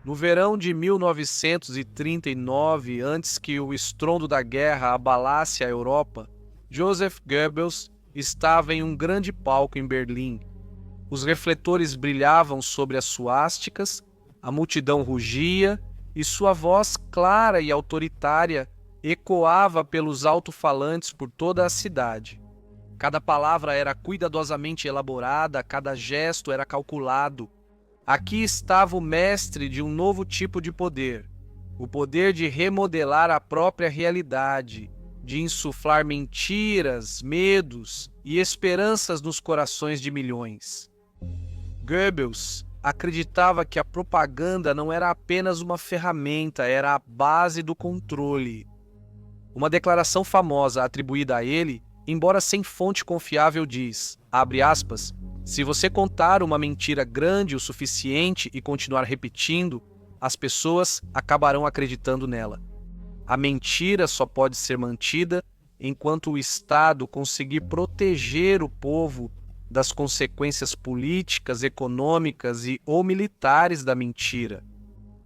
No verão de 1939, antes que o estrondo da guerra abalasse a Europa, Joseph Goebbels estava em um grande palco em Berlim. Os refletores brilhavam sobre as suásticas, a multidão rugia e sua voz clara e autoritária ecoava pelos alto-falantes por toda a cidade. Cada palavra era cuidadosamente elaborada, cada gesto era calculado. Aqui estava o mestre de um novo tipo de poder, o poder de remodelar a própria realidade, de insuflar mentiras, medos e esperanças nos corações de milhões. Goebbels acreditava que a propaganda não era apenas uma ferramenta, era a base do controle. Uma declaração famosa atribuída a ele, embora sem fonte confiável, diz, abre aspas, se você contar uma mentira grande o suficiente e continuar repetindo, as pessoas acabarão acreditando nela. A mentira só pode ser mantida enquanto o Estado conseguir proteger o povo das consequências políticas, econômicas e ou militares da mentira.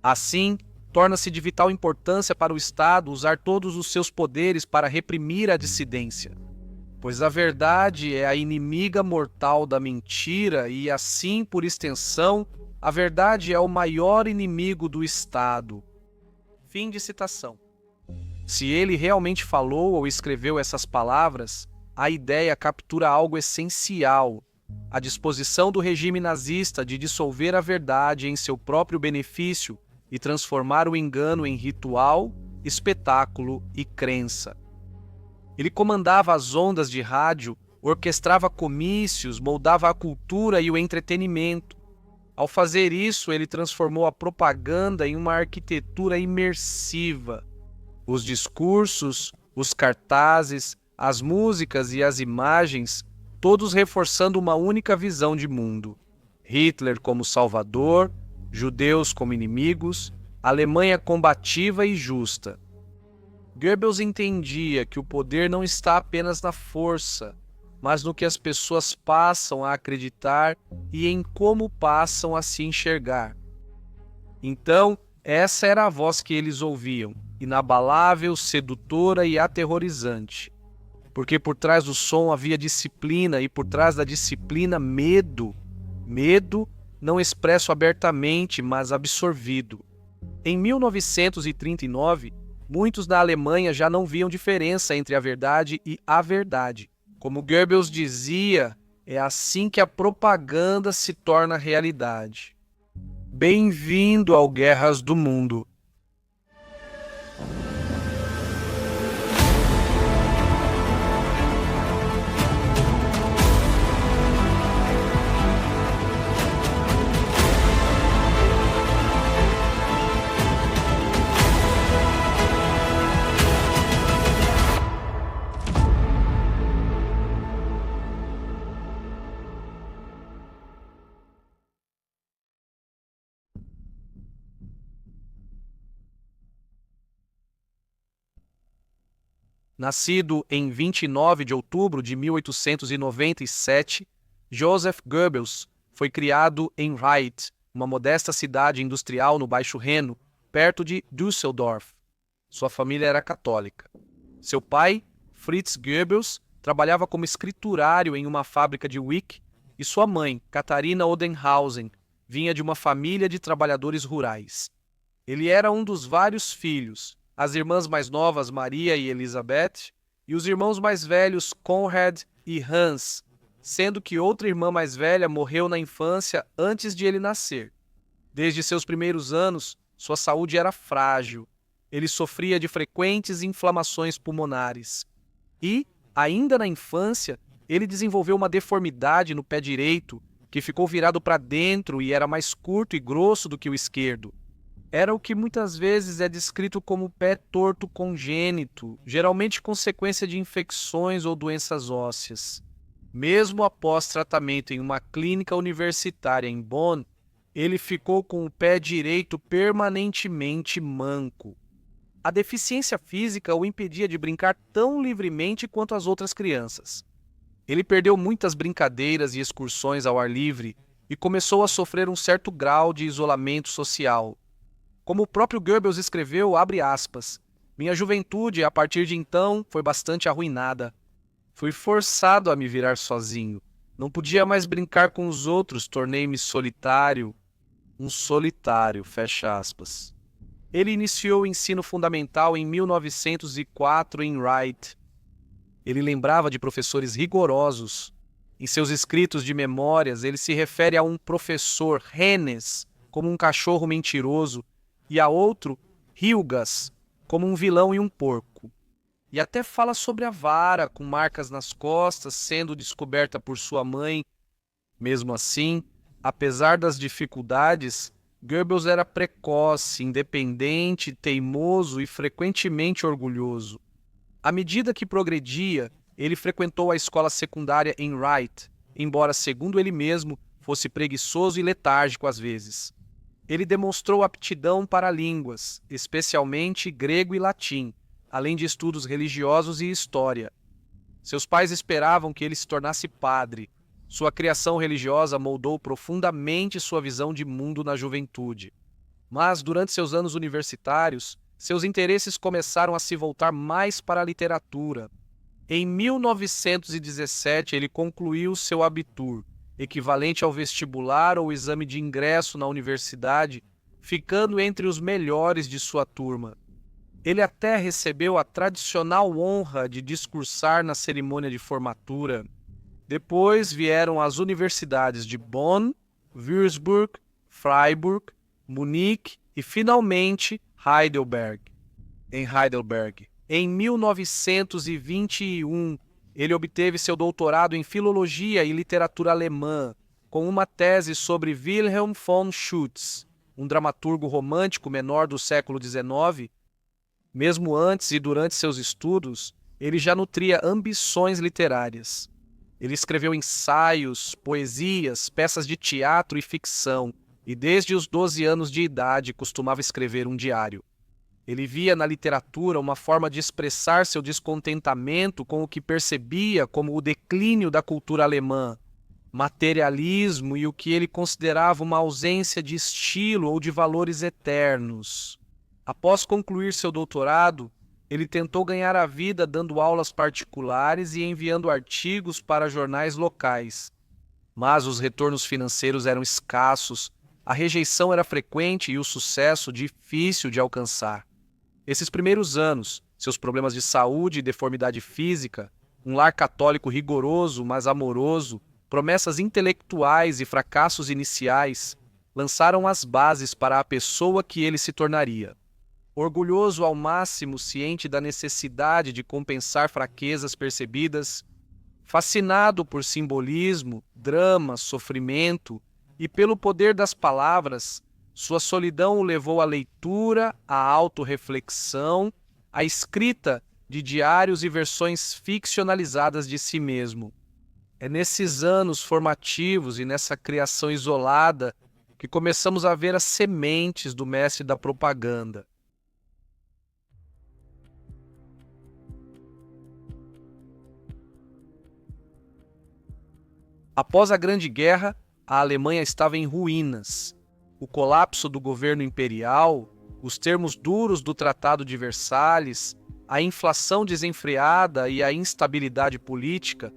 Assim, torna-se de vital importância para o Estado usar todos os seus poderes para reprimir a dissidência. Pois a verdade é a inimiga mortal da mentira e, assim, por extensão, a verdade é o maior inimigo do Estado. Fim de citação. Se ele realmente falou ou escreveu essas palavras, a ideia captura algo essencial: a disposição do regime nazista de dissolver a verdade em seu próprio benefício e transformar o engano em ritual, espetáculo e crença. Ele comandava as ondas de rádio, orquestrava comícios, moldava a cultura e o entretenimento. Ao fazer isso, ele transformou a propaganda em uma arquitetura imersiva. Os discursos, os cartazes, as músicas e as imagens, todos reforçando uma única visão de mundo. Hitler como salvador, judeus como inimigos, Alemanha combativa e justa. Goebbels entendia que o poder não está apenas na força, mas no que as pessoas passam a acreditar e em como passam a se enxergar. Então, essa era a voz que eles ouviam, inabalável, sedutora e aterrorizante. Porque por trás do som havia disciplina e por trás da disciplina medo. Medo não expresso abertamente, mas absorvido. Em 1939, muitos na Alemanha já não viam diferença entre a verdade e a verdade. Como Goebbels dizia, é assim que a propaganda se torna realidade. Bem-vindo ao Guerras do Mundo. Nascido em 29 de outubro de 1897, Joseph Goebbels foi criado em Reit, uma modesta cidade industrial no Baixo Reno, perto de Düsseldorf. Sua família era católica. Seu pai, Fritz Goebbels, trabalhava como escriturário em uma fábrica de Wick e sua mãe, Katharina Odenhausen, vinha de uma família de trabalhadores rurais. Ele era um dos vários filhos, as irmãs mais novas Maria e Elizabeth, e os irmãos mais velhos Konrad e Hans, sendo que outra irmã mais velha morreu na infância antes de ele nascer. Desde seus primeiros anos, sua saúde era frágil. Ele sofria de frequentes inflamações pulmonares. E, ainda na infância, ele desenvolveu uma deformidade no pé direito que ficou virado para dentro e era mais curto e grosso do que o esquerdo. Era o que muitas vezes é descrito como pé torto congênito, geralmente consequência de infecções ou doenças ósseas. Mesmo após tratamento em uma clínica universitária em Bonn, ele ficou com o pé direito permanentemente manco. A deficiência física o impedia de brincar tão livremente quanto as outras crianças. Ele perdeu muitas brincadeiras e excursões ao ar livre e começou a sofrer um certo grau de isolamento social. Como o próprio Goebbels escreveu, abre aspas, minha juventude, a partir de então, foi bastante arruinada. Fui forçado a me virar sozinho. Não podia mais brincar com os outros, tornei-me solitário. Um solitário, fecha aspas. Ele iniciou o ensino fundamental em 1904 em Wright. Ele lembrava de professores rigorosos. Em seus escritos de memórias, ele se refere a um professor, Hennes, como um cachorro mentiroso, e a outro, Hilgas, como um vilão e um porco. E até fala sobre a vara, com marcas nas costas, sendo descoberta por sua mãe. Mesmo assim, apesar das dificuldades, Goebbels era precoce, independente, teimoso e frequentemente orgulhoso. À medida que progredia, ele frequentou a escola secundária em Wright, embora, segundo ele mesmo, fosse preguiçoso e letárgico às vezes. Ele demonstrou aptidão para línguas, especialmente grego e latim, além de estudos religiosos e história. Seus pais esperavam que ele se tornasse padre. Sua criação religiosa moldou profundamente sua visão de mundo na juventude. Mas, durante seus anos universitários, seus interesses começaram a se voltar mais para a literatura. Em 1917, ele concluiu seu Abitur, equivalente ao vestibular ou exame de ingresso na universidade, ficando entre os melhores de sua turma. Ele até recebeu a tradicional honra de discursar na cerimônia de formatura. Depois vieram as universidades de Bonn, Würzburg, Freiburg, Munique e, finalmente, Heidelberg. Em 1921, ele obteve seu doutorado em Filologia e Literatura Alemã, com uma tese sobre Wilhelm von Schütz, um dramaturgo romântico menor do século XIX. Mesmo antes e durante seus estudos, ele já nutria ambições literárias. Ele escreveu ensaios, poesias, peças de teatro e ficção, e desde os 12 anos de idade costumava escrever um diário. Ele via na literatura uma forma de expressar seu descontentamento com o que percebia como o declínio da cultura alemã, materialismo e o que ele considerava uma ausência de estilo ou de valores eternos. Após concluir seu doutorado, ele tentou ganhar a vida dando aulas particulares e enviando artigos para jornais locais. Mas os retornos financeiros eram escassos, a rejeição era frequente e o sucesso difícil de alcançar. Esses primeiros anos, seus problemas de saúde e deformidade física, um lar católico rigoroso, mas amoroso, promessas intelectuais e fracassos iniciais, lançaram as bases para a pessoa que ele se tornaria. Orgulhoso ao máximo, ciente da necessidade de compensar fraquezas percebidas, fascinado por simbolismo, drama, sofrimento e pelo poder das palavras, sua solidão o levou à leitura, à autorreflexão, à escrita de diários e versões ficcionalizadas de si mesmo. É nesses anos formativos e nessa criação isolada que começamos a ver as sementes do mestre da propaganda. Após a Grande Guerra, a Alemanha estava em ruínas. O colapso do governo imperial, os termos duros do Tratado de Versalhes, a inflação desenfreada e a instabilidade política,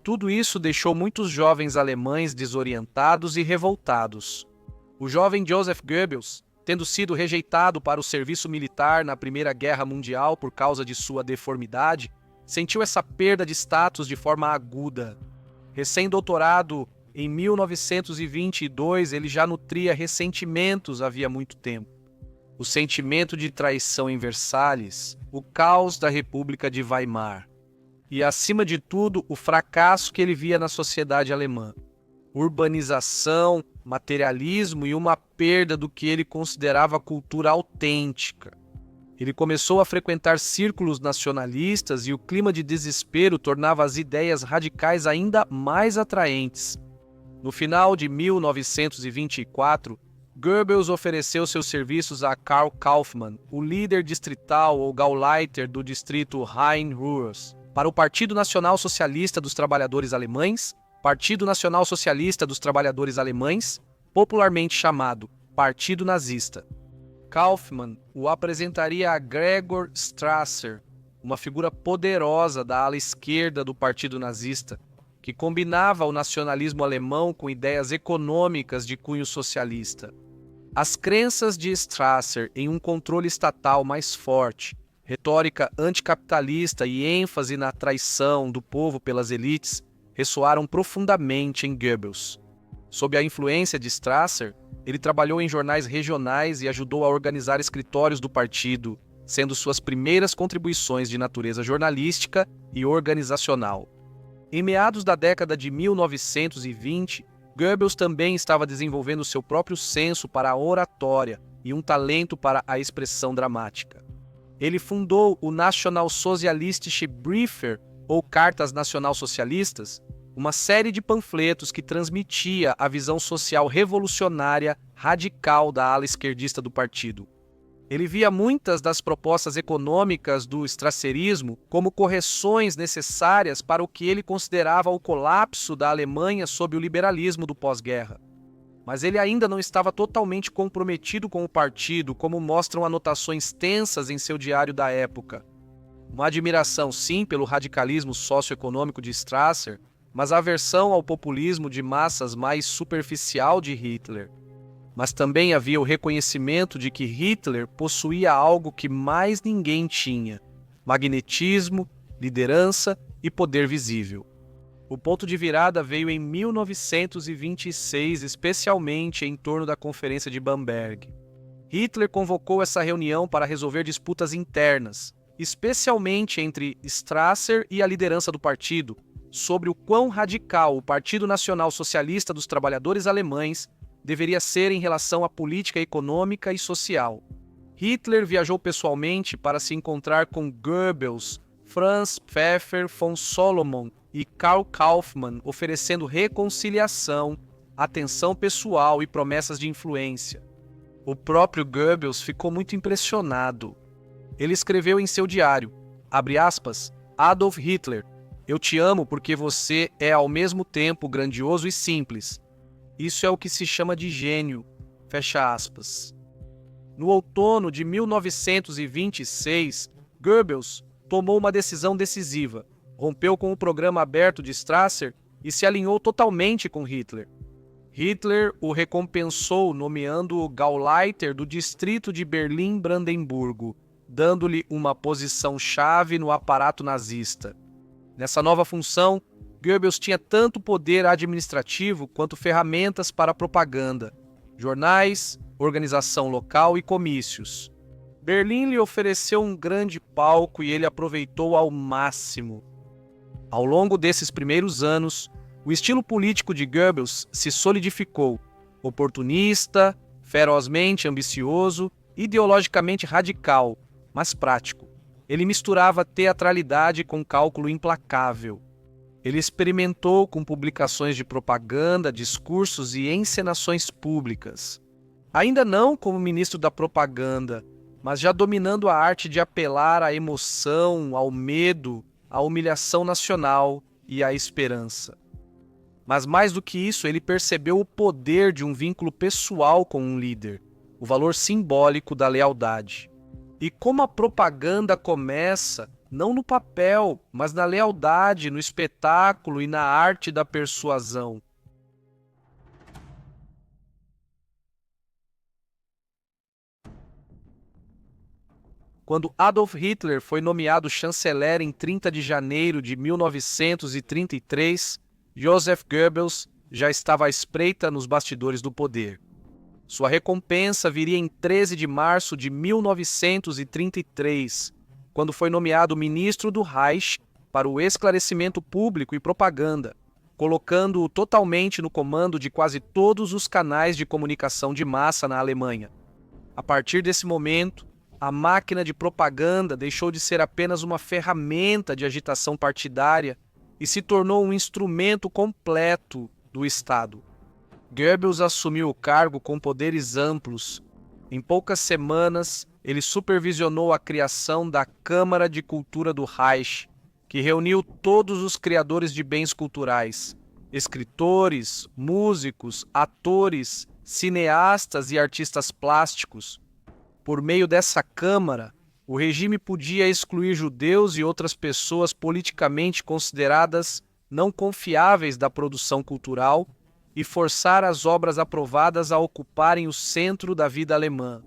tudo isso deixou muitos jovens alemães desorientados e revoltados. O jovem Joseph Goebbels, tendo sido rejeitado para o serviço militar na Primeira Guerra Mundial por causa de sua deformidade, sentiu essa perda de status de forma aguda. Recém-doutorado em 1922, ele já nutria ressentimentos havia muito tempo. O sentimento de traição em Versalhes, o caos da República de Weimar e, acima de tudo, o fracasso que ele via na sociedade alemã. Urbanização, materialismo e uma perda do que ele considerava cultura autêntica. Ele começou a frequentar círculos nacionalistas e o clima de desespero tornava as ideias radicais ainda mais atraentes. No final de 1924, Goebbels ofereceu seus serviços a Karl Kaufmann, o líder distrital ou Gauleiter do distrito Rhein-Ruhr, para o Partido Nacional Socialista dos Trabalhadores Alemães, Partido Nacional Socialista dos Trabalhadores Alemães, popularmente chamado Partido Nazista. Kaufmann o apresentaria a Gregor Strasser, uma figura poderosa da ala esquerda do Partido Nazista, que combinava o nacionalismo alemão com ideias econômicas de cunho socialista. As crenças de Strasser em um controle estatal mais forte, retórica anticapitalista e ênfase na traição do povo pelas elites ressoaram profundamente em Goebbels. Sob a influência de Strasser, ele trabalhou em jornais regionais e ajudou a organizar escritórios do partido, sendo suas primeiras contribuições de natureza jornalística e organizacional. Em meados da década de 1920, Goebbels também estava desenvolvendo seu próprio senso para a oratória e um talento para a expressão dramática. Ele fundou o Nationalsozialistische Briefe, ou Cartas Nacional-Socialistas, uma série de panfletos que transmitia a visão social revolucionária radical da ala esquerdista do partido. Ele via muitas das propostas econômicas do strasserismo como correções necessárias para o que ele considerava o colapso da Alemanha sob o liberalismo do pós-guerra. Mas ele ainda não estava totalmente comprometido com o partido, como mostram anotações tensas em seu diário da época. Uma admiração, sim, pelo radicalismo socioeconômico de Strasser, mas aversão ao populismo de massas mais superficial de Hitler. Mas também havia o reconhecimento de que Hitler possuía algo que mais ninguém tinha: magnetismo, liderança e poder visível. O ponto de virada veio em 1926, especialmente em torno da Conferência de Bamberg. Hitler convocou essa reunião para resolver disputas internas, especialmente entre Strasser e a liderança do partido, sobre o quão radical o Partido Nacional Socialista dos Trabalhadores Alemães deveria ser em relação à política econômica e social. Hitler viajou pessoalmente para se encontrar com Goebbels, Franz Pfeffer von Solomon e Karl Kaufmann, oferecendo reconciliação, atenção pessoal e promessas de influência. O próprio Goebbels ficou muito impressionado. Ele escreveu em seu diário, abre aspas, Adolf Hitler, eu te amo porque você é ao mesmo tempo grandioso e simples. Isso é o que se chama de gênio, fecha aspas. No outono de 1926, Goebbels tomou uma decisão decisiva, rompeu com o programa aberto de Strasser e se alinhou totalmente com Hitler. Hitler o recompensou nomeando-o Gauleiter do distrito de Berlim-Brandemburgo, dando-lhe uma posição-chave no aparato nazista. Nessa nova função, Goebbels tinha tanto poder administrativo quanto ferramentas para propaganda, jornais, organização local e comícios. Berlim lhe ofereceu um grande palco e ele aproveitou ao máximo. Ao longo desses primeiros anos, o estilo político de Goebbels se solidificou, oportunista, ferozmente ambicioso, ideologicamente radical, mas prático. Ele misturava teatralidade com cálculo implacável. Ele experimentou com publicações de propaganda, discursos e encenações públicas. Ainda não como ministro da propaganda, mas já dominando a arte de apelar à emoção, ao medo, à humilhação nacional e à esperança. Mas mais do que isso, ele percebeu o poder de um vínculo pessoal com um líder, o valor simbólico da lealdade. E como a propaganda começa, não no papel, mas na lealdade, no espetáculo e na arte da persuasão. Quando Adolf Hitler foi nomeado chanceler em 30 de janeiro de 1933, Joseph Goebbels já estava à espreita nos bastidores do poder. Sua recompensa viria em 13 de março de 1933, quando foi nomeado ministro do Reich para o esclarecimento público e propaganda, colocando-o totalmente no comando de quase todos os canais de comunicação de massa na Alemanha. A partir desse momento, a máquina de propaganda deixou de ser apenas uma ferramenta de agitação partidária e se tornou um instrumento completo do Estado. Goebbels assumiu o cargo com poderes amplos. Em poucas semanas, ele supervisionou a criação da Câmara de Cultura do Reich, que reuniu todos os criadores de bens culturais, escritores, músicos, atores, cineastas e artistas plásticos. Por meio dessa Câmara, o regime podia excluir judeus e outras pessoas politicamente consideradas não confiáveis da produção cultural e forçar as obras aprovadas a ocuparem o centro da vida alemã.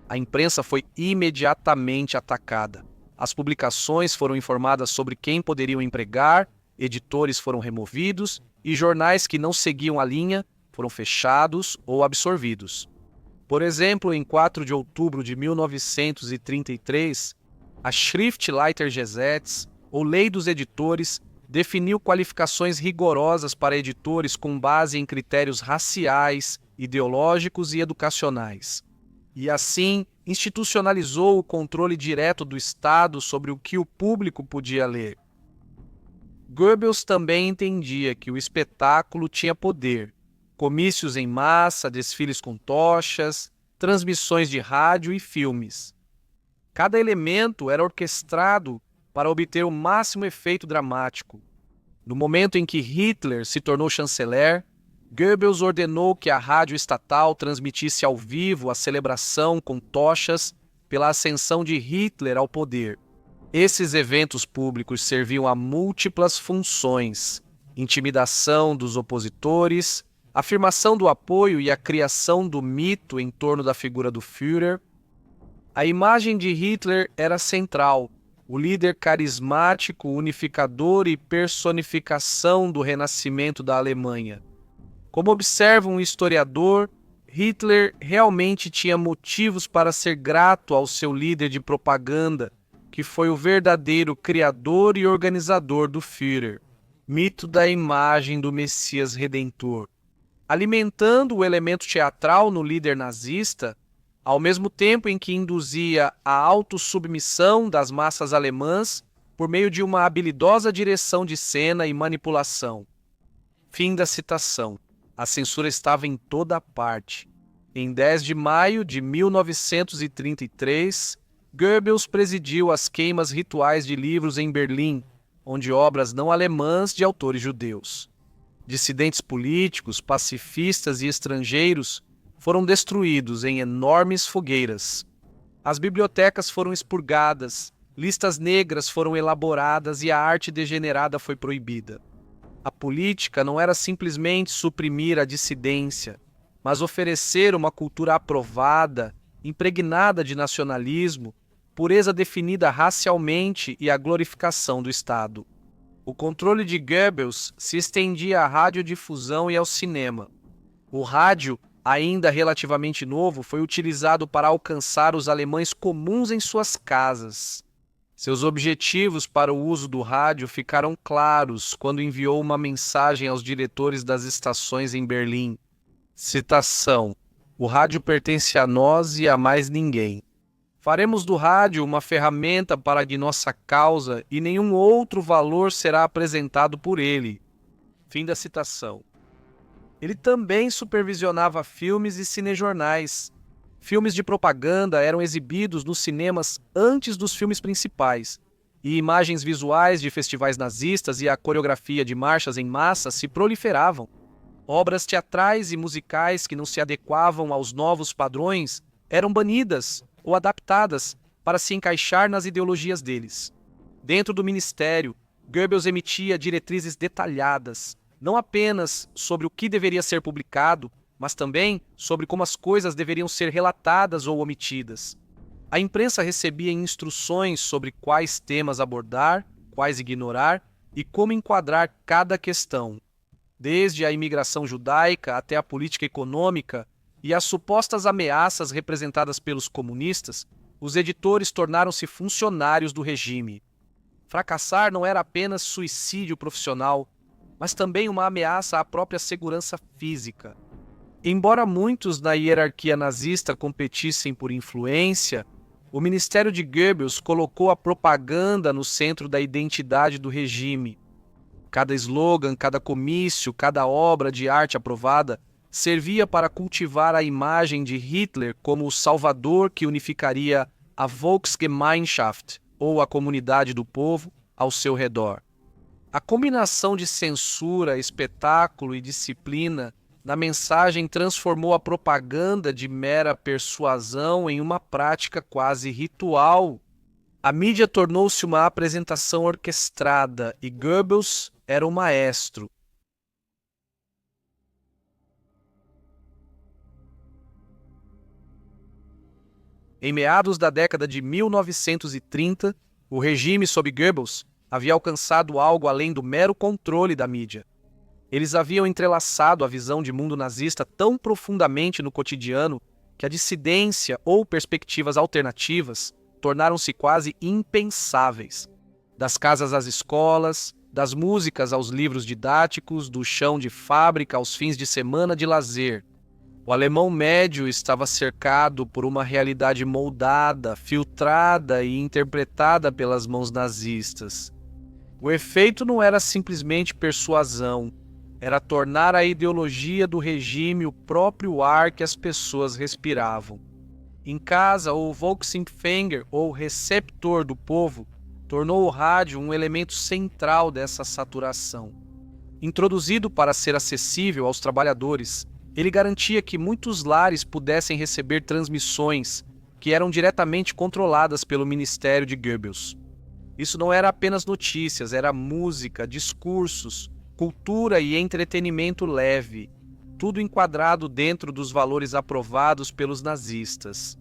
A imprensa foi imediatamente atacada. As publicações foram informadas sobre quem poderiam empregar, editores foram removidos e jornais que não seguiam a linha foram fechados ou absorvidos. Por exemplo, em 4 de outubro de 1933, a Schriftleiter Gesetz, ou Lei dos Editores, definiu qualificações rigorosas para editores com base em critérios raciais, ideológicos e educacionais. E assim, institucionalizou o controle direto do Estado sobre o que o público podia ler. Goebbels também entendia que o espetáculo tinha poder. Comícios em massa, desfiles com tochas, transmissões de rádio e filmes. Cada elemento era orquestrado para obter o máximo efeito dramático. No momento em que Hitler se tornou chanceler, Goebbels ordenou que a rádio estatal transmitisse ao vivo a celebração com tochas pela ascensão de Hitler ao poder. Esses eventos públicos serviam a múltiplas funções: intimidação dos opositores, afirmação do apoio e a criação do mito em torno da figura do Führer. A imagem de Hitler era central, o líder carismático, unificador e personificação do renascimento da Alemanha. Como observa um historiador, Hitler realmente tinha motivos para ser grato ao seu líder de propaganda, que foi o verdadeiro criador e organizador do Führer, mito da imagem do Messias Redentor. Alimentando o elemento teatral no líder nazista, ao mesmo tempo em que induzia a autossubmissão das massas alemãs por meio de uma habilidosa direção de cena e manipulação. Fim da citação. A censura estava em toda parte. Em 10 de maio de 1933, Goebbels presidiu as queimas rituais de livros em Berlim, onde obras não alemãs de autores judeus. Dissidentes políticos, pacifistas e estrangeiros foram destruídos em enormes fogueiras. As bibliotecas foram expurgadas, listas negras foram elaboradas e a arte degenerada foi proibida. A política não era simplesmente suprimir a dissidência, mas oferecer uma cultura aprovada, impregnada de nacionalismo, pureza definida racialmente e a glorificação do Estado. O controle de Goebbels se estendia à radiodifusão e ao cinema. O rádio, ainda relativamente novo, foi utilizado para alcançar os alemães comuns em suas casas. Seus objetivos para o uso do rádio ficaram claros quando enviou uma mensagem aos diretores das estações em Berlim. Citação: "O rádio pertence a nós e a mais ninguém. Faremos do rádio uma ferramenta para de nossa causa e nenhum outro valor será apresentado por ele." Fim da citação. Ele também supervisionava filmes e cinejornais. Filmes de propaganda eram exibidos nos cinemas antes dos filmes principais, e imagens visuais de festivais nazistas e a coreografia de marchas em massa se proliferavam. Obras teatrais e musicais que não se adequavam aos novos padrões eram banidas ou adaptadas para se encaixar nas ideologias deles. Dentro do ministério, Goebbels emitia diretrizes detalhadas, não apenas sobre o que deveria ser publicado, mas também sobre como as coisas deveriam ser relatadas ou omitidas. A imprensa recebia instruções sobre quais temas abordar, quais ignorar e como enquadrar cada questão, desde a imigração judaica até a política econômica e as supostas ameaças representadas pelos comunistas. Os editores tornaram-se funcionários do regime. Fracassar não era apenas suicídio profissional, mas também uma ameaça à própria segurança física. Embora muitos na hierarquia nazista competissem por influência, o ministério de Goebbels colocou a propaganda no centro da identidade do regime. Cada slogan, cada comício, cada obra de arte aprovada servia para cultivar a imagem de Hitler como o salvador que unificaria a Volksgemeinschaft, ou a comunidade do povo, ao seu redor. A combinação de censura, espetáculo e disciplina na mensagem transformou a propaganda de mera persuasão em uma prática quase ritual. A mídia tornou-se uma apresentação orquestrada e Goebbels era o maestro. Em meados da década de 1930, o regime sob Goebbels havia alcançado algo além do mero controle da mídia. Eles haviam entrelaçado a visão de mundo nazista tão profundamente no cotidiano que a dissidência ou perspectivas alternativas tornaram-se quase impensáveis. Das casas às escolas, das músicas aos livros didáticos, do chão de fábrica aos fins de semana de lazer. O alemão médio estava cercado por uma realidade moldada, filtrada e interpretada pelas mãos nazistas. O efeito não era simplesmente persuasão, era tornar a ideologia do regime o próprio ar que as pessoas respiravam. Em casa, o Volksempfänger, ou receptor do povo, tornou o rádio um elemento central dessa saturação. Introduzido para ser acessível aos trabalhadores, ele garantia que muitos lares pudessem receber transmissões que eram diretamente controladas pelo ministério de Goebbels. Isso não era apenas notícias, era música, discursos, cultura e entretenimento leve, tudo enquadrado dentro dos valores aprovados pelos nazistas.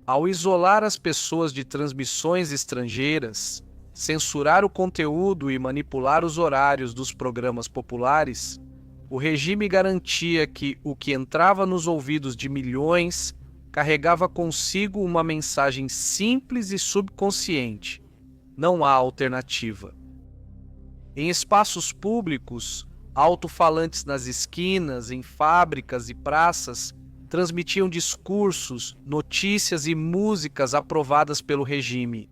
Ao isolar as pessoas de transmissões estrangeiras, censurar o conteúdo e manipular os horários dos programas populares, o regime garantia que o que entrava nos ouvidos de milhões carregava consigo uma mensagem simples e subconsciente: não há alternativa. Em espaços públicos, alto-falantes nas esquinas, em fábricas e praças, transmitiam discursos, notícias e músicas aprovadas pelo regime.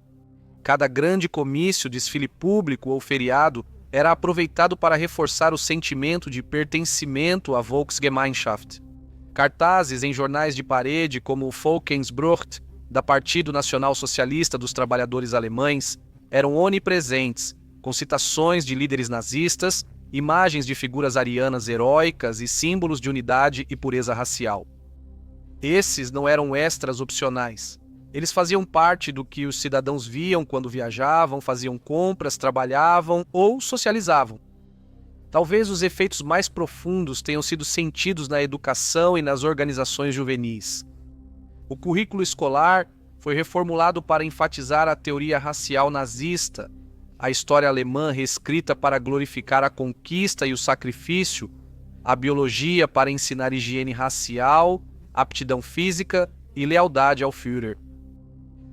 Cada grande comício, desfile público ou feriado era aproveitado para reforçar o sentimento de pertencimento à Volksgemeinschaft. Cartazes em jornais de parede como o Volksbrucht, da Partido Nacional Socialista dos Trabalhadores Alemães, eram onipresentes, com citações de líderes nazistas, imagens de figuras arianas heróicas e símbolos de unidade e pureza racial. Esses não eram extras opcionais. Eles faziam parte do que os cidadãos viam quando viajavam, faziam compras, trabalhavam ou socializavam. Talvez os efeitos mais profundos tenham sido sentidos na educação e nas organizações juvenis. O currículo escolar foi reformulado para enfatizar a teoria racial nazista, a história alemã reescrita para glorificar a conquista e o sacrifício, a biologia para ensinar higiene racial, aptidão física e lealdade ao Führer.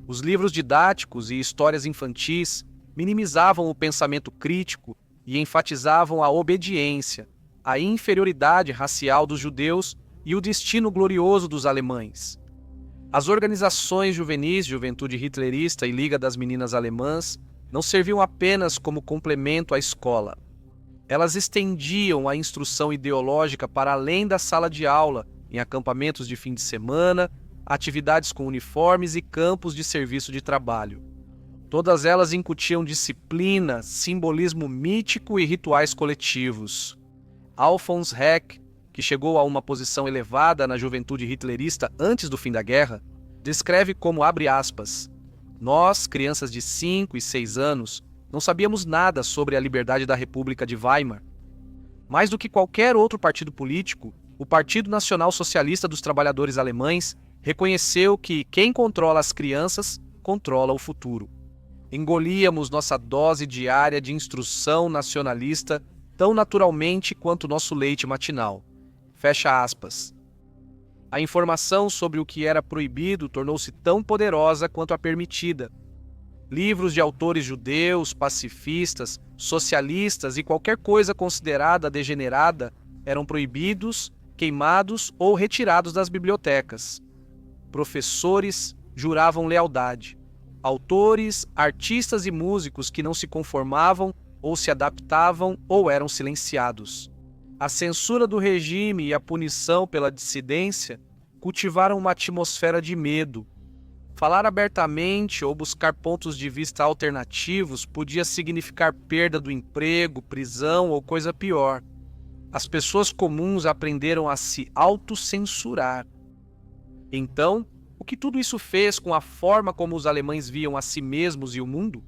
Os livros didáticos e histórias infantis minimizavam o pensamento crítico e enfatizavam a obediência, a inferioridade racial dos judeus e o destino glorioso dos alemães. As organizações juvenis, Juventude Hitlerista e Liga das Meninas Alemãs, não serviam apenas como complemento à escola. Elas estendiam a instrução ideológica para além da sala de aula, em acampamentos de fim de semana, atividades com uniformes e campos de serviço de trabalho. Todas elas incutiam disciplina, simbolismo mítico e rituais coletivos. Alfons Heck, que chegou a uma posição elevada na juventude hitlerista antes do fim da guerra, descreve como, abre aspas, nós, crianças de 5 e 6 anos, não sabíamos nada sobre a liberdade da República de Weimar. Mais do que qualquer outro partido político, o Partido Nacional Socialista dos Trabalhadores Alemães reconheceu que quem controla as crianças, controla o futuro. Engolíamos nossa dose diária de instrução nacionalista tão naturalmente quanto nosso leite matinal. Fecha aspas. A informação sobre o que era proibido tornou-se tão poderosa quanto a permitida. Livros de autores judeus, pacifistas, socialistas e qualquer coisa considerada degenerada eram proibidos, queimados ou retirados das bibliotecas. Professores juravam lealdade. Autores, artistas e músicos que não se conformavam ou se adaptavam ou eram silenciados. A censura do regime e a punição pela dissidência cultivaram uma atmosfera de medo. Falar abertamente ou buscar pontos de vista alternativos podia significar perda do emprego, prisão ou coisa pior. as pessoas comuns aprenderam a se autocensurar. Então, o que tudo isso fez com a forma como os alemães viam a si mesmos e o mundo?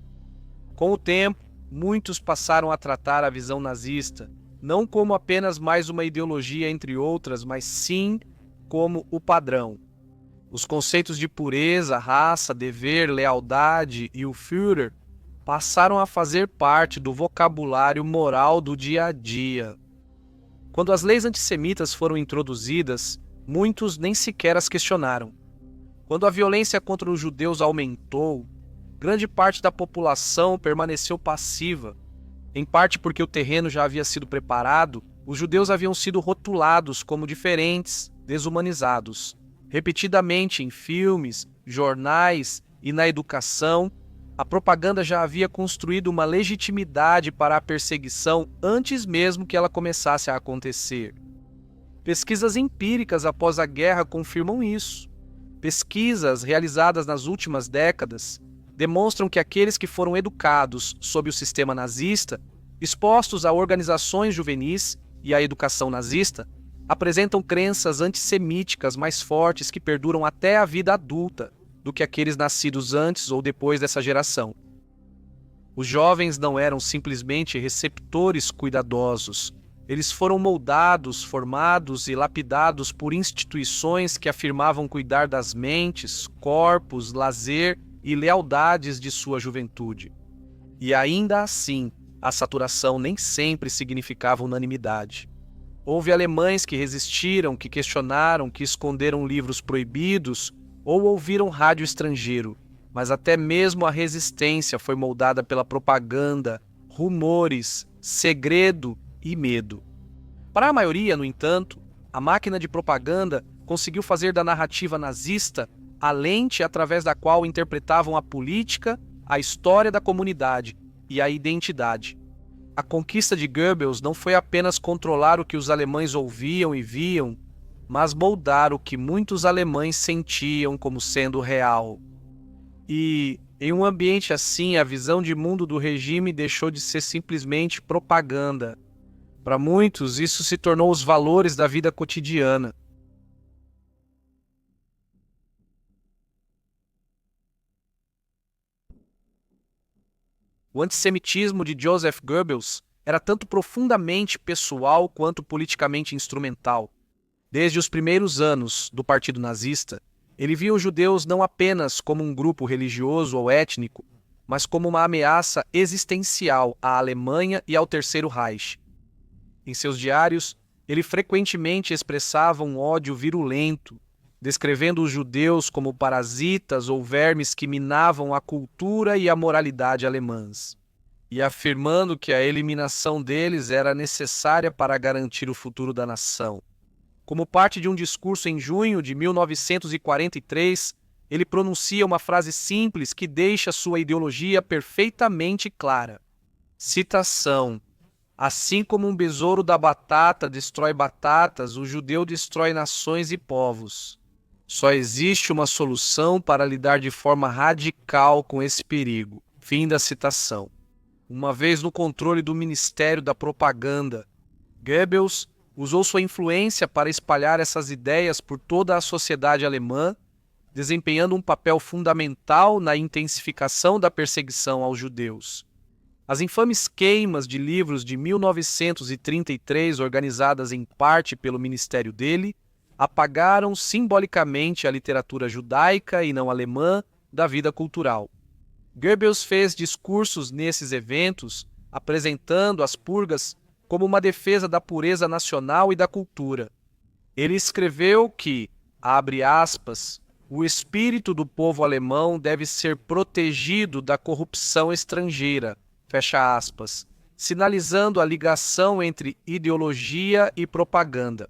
Com o tempo, muitos passaram a tratar a visão nazista não como apenas mais uma ideologia entre outras, mas sim como o padrão. Os conceitos de pureza, raça, dever, lealdade e o Führer passaram a fazer parte do vocabulário moral do dia a dia. Quando as leis antissemitas foram introduzidas, muitos nem sequer as questionaram. Quando a violência contra os judeus aumentou, grande parte da população permaneceu passiva. Em parte porque o terreno já havia sido preparado, os judeus haviam sido rotulados como diferentes, desumanizados. Repetidamente em filmes, jornais e na educação, a propaganda já havia construído uma legitimidade para a perseguição antes mesmo que ela começasse a acontecer. Pesquisas empíricas após a guerra confirmam isso. Pesquisas realizadas nas últimas décadas demonstram que aqueles que foram educados sob o sistema nazista, expostos a organizações juvenis e à educação nazista, apresentam crenças antissemíticas mais fortes que perduram até a vida adulta do que aqueles nascidos antes ou depois dessa geração. Os jovens não eram simplesmente receptores cuidadosos. Eles foram moldados, formados e lapidados por instituições que afirmavam cuidar das mentes, corpos, lazer e lealdades de sua juventude. E ainda assim, a saturação nem sempre significava unanimidade. Houve alemães que resistiram, que questionaram, que esconderam livros proibidos ou ouviram rádio estrangeiro, mas até mesmo a resistência foi moldada pela propaganda, rumores, segredo e medo. Para a maioria, no entanto, a máquina de propaganda conseguiu fazer da narrativa nazista a lente através da qual interpretavam a política, a história da comunidade e a identidade. A conquista de Goebbels não foi apenas controlar o que os alemães ouviam e viam, mas moldar o que muitos alemães sentiam como sendo real. E, em um ambiente assim, a visão de mundo do regime deixou de ser simplesmente propaganda. Para muitos, isso se tornou os valores da vida cotidiana. O antissemitismo de Joseph Goebbels era tanto profundamente pessoal quanto politicamente instrumental. Desde os primeiros anos do Partido Nazista, ele via os judeus não apenas como um grupo religioso ou étnico, mas como uma ameaça existencial à Alemanha e ao Terceiro Reich. Em seus diários, ele frequentemente expressava um ódio virulento, descrevendo os judeus como parasitas ou vermes que minavam a cultura e a moralidade alemãs, e afirmando que a eliminação deles era necessária para garantir o futuro da nação. Como parte de um discurso em junho de 1943, ele pronuncia uma frase simples que deixa sua ideologia perfeitamente clara. Citação: "Assim como um besouro da batata destrói batatas, o judeu destrói nações e povos. Só existe uma solução para lidar de forma radical com esse perigo." Fim da citação. Uma vez no controle do Ministério da Propaganda, Goebbels usou sua influência para espalhar essas ideias por toda a sociedade alemã, desempenhando um papel fundamental na intensificação da perseguição aos judeus. As infames queimas de livros de 1933, organizadas em parte pelo ministério dele, apagaram simbolicamente a literatura judaica e não alemã da vida cultural. Goebbels fez discursos nesses eventos, apresentando as purgas como uma defesa da pureza nacional e da cultura. Ele escreveu que, abre aspas, o espírito do povo alemão deve ser protegido da corrupção estrangeira, fecha aspas, sinalizando a ligação entre ideologia e propaganda.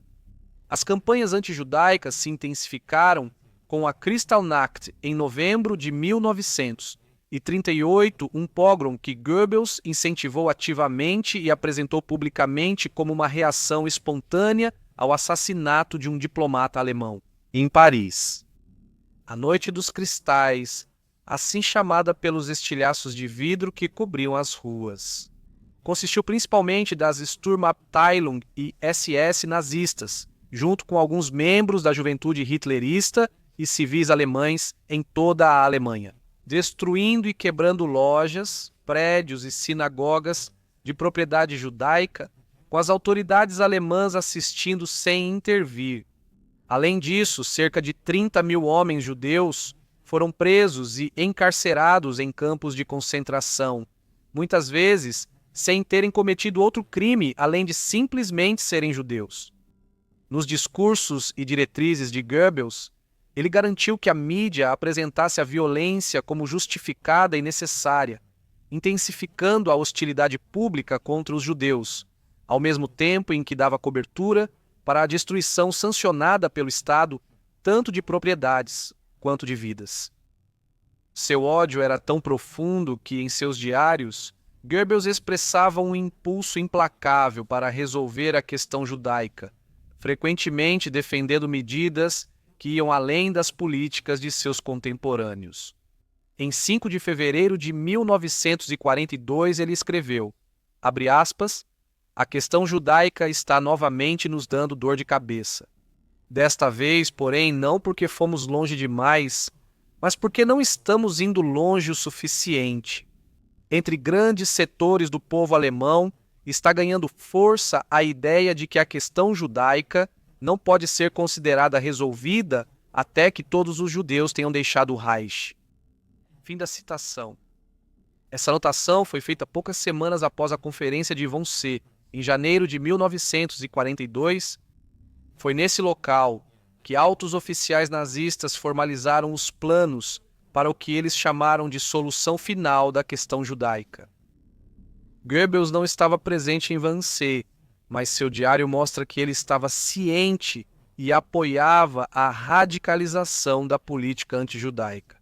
As campanhas antijudaicas se intensificaram com a Kristallnacht em novembro de 1938, um pogrom que Goebbels incentivou ativamente e apresentou publicamente como uma reação espontânea ao assassinato de um diplomata alemão, em Paris. A Noite dos Cristais, assim chamada pelos estilhaços de vidro que cobriam as ruas. consistiu principalmente das Sturmabteilung e SS nazistas, junto com alguns membros da juventude hitlerista e civis alemães em toda a Alemanha, destruindo e quebrando lojas, prédios e sinagogas de propriedade judaica, com as autoridades alemãs assistindo sem intervir. Além disso, cerca de 30 mil homens judeus foram presos e encarcerados em campos de concentração, muitas vezes sem terem cometido outro crime além de simplesmente serem judeus. Nos discursos e diretrizes de Goebbels, ele garantiu que a mídia apresentasse a violência como justificada e necessária, intensificando a hostilidade pública contra os judeus, ao mesmo tempo em que dava cobertura para a destruição sancionada pelo Estado tanto de propriedades quanto de vidas. Seu ódio era tão profundo que, em seus diários, Goebbels expressava um impulso implacável para resolver a questão judaica, frequentemente defendendo medidas que iam além das políticas de seus contemporâneos. Em 5 de fevereiro de 1942, ele escreveu, abre aspas, a questão judaica está novamente nos dando dor de cabeça. Desta vez, porém, não porque fomos longe demais, mas porque não estamos indo longe o suficiente. Entre grandes setores do povo alemão está ganhando força a ideia de que a questão judaica não pode ser considerada resolvida até que todos os judeus tenham deixado o Reich. Fim da citação. Essa anotação foi feita poucas semanas após a Conferência de Wannsee, em janeiro de 1942. Foi nesse local que altos oficiais nazistas formalizaram os planos para o que eles chamaram de solução final da questão judaica. Goebbels não estava presente em Wannsee, mas seu diário mostra que ele estava ciente e apoiava a radicalização da política antijudaica,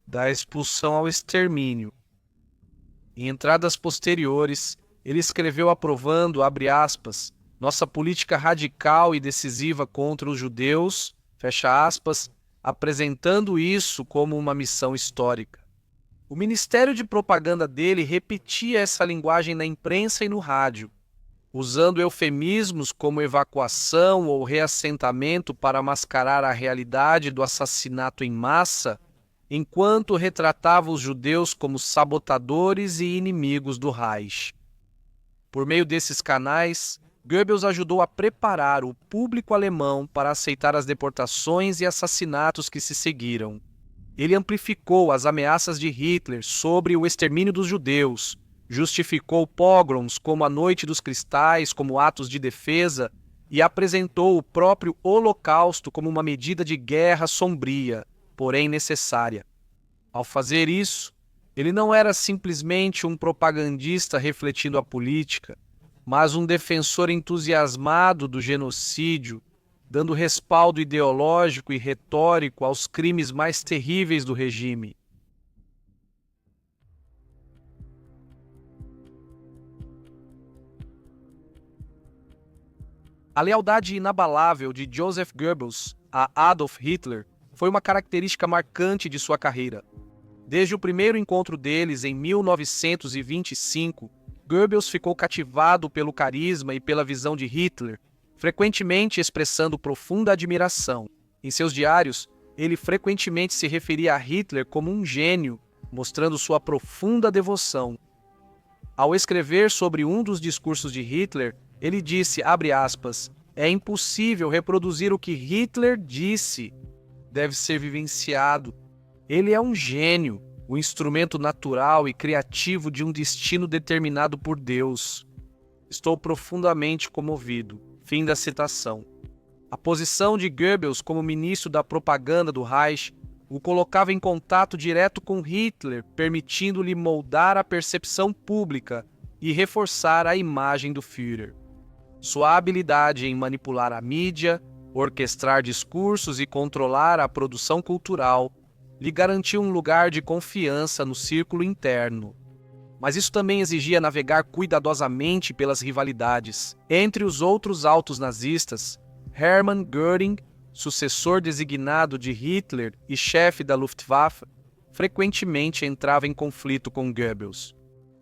da expulsão ao extermínio. Em entradas posteriores, ele escreveu aprovando, abre aspas, nossa política radical e decisiva contra os judeus, fecha aspas, apresentando isso como uma missão histórica. O ministério de propaganda dele repetia essa linguagem na imprensa e no rádio, usando eufemismos como evacuação ou reassentamento para mascarar a realidade do assassinato em massa, enquanto retratava os judeus como sabotadores e inimigos do Reich. Por meio desses canais, Goebbels ajudou a preparar o público alemão para aceitar as deportações e assassinatos que se seguiram. Ele amplificou as ameaças de Hitler sobre o extermínio dos judeus, justificou pogroms como a Noite dos Cristais como atos de defesa e apresentou o próprio Holocausto como uma medida de guerra sombria, porém necessária. Ao fazer isso, ele não era simplesmente um propagandista refletindo a política, mas um defensor entusiasmado do genocídio, dando respaldo ideológico e retórico aos crimes mais terríveis do regime. A lealdade inabalável de Joseph Goebbels a Adolf Hitler foi uma característica marcante de sua carreira. Desde o primeiro encontro deles em 1925, Goebbels ficou cativado pelo carisma e pela visão de Hitler, frequentemente expressando profunda admiração. Em seus diários, ele frequentemente se referia a Hitler como um gênio, mostrando sua profunda devoção. Ao escrever sobre um dos discursos de Hitler, ele disse, abre aspas, é impossível reproduzir o que Hitler disse. Deve ser vivenciado. Ele é um gênio, o instrumento natural e criativo de um destino determinado por Deus. Estou profundamente comovido. Fim da citação. A posição de Goebbels como ministro da propaganda do Reich o colocava em contato direto com Hitler, permitindo-lhe moldar a percepção pública e reforçar a imagem do Führer. Sua habilidade em manipular a mídia, orquestrar discursos e controlar a produção cultural lhe garantiu um lugar de confiança no círculo interno. Mas isso também exigia navegar cuidadosamente pelas rivalidades. Entre os outros altos nazistas, Hermann Göring, sucessor designado de Hitler e chefe da Luftwaffe, frequentemente entrava em conflito com Goebbels.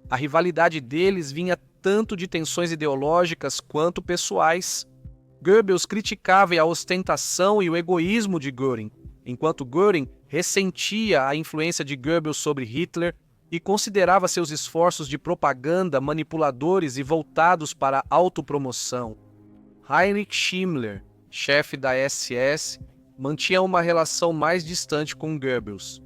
A rivalidade deles vinha tanto de tensões ideológicas quanto pessoais. Goebbels criticava a ostentação e o egoísmo de Göring, enquanto Göring ressentia a influência de Goebbels sobre Hitler e considerava seus esforços de propaganda manipuladores e voltados para a autopromoção. Heinrich Himmler, chefe da SS, mantinha uma relação mais distante com Goebbels.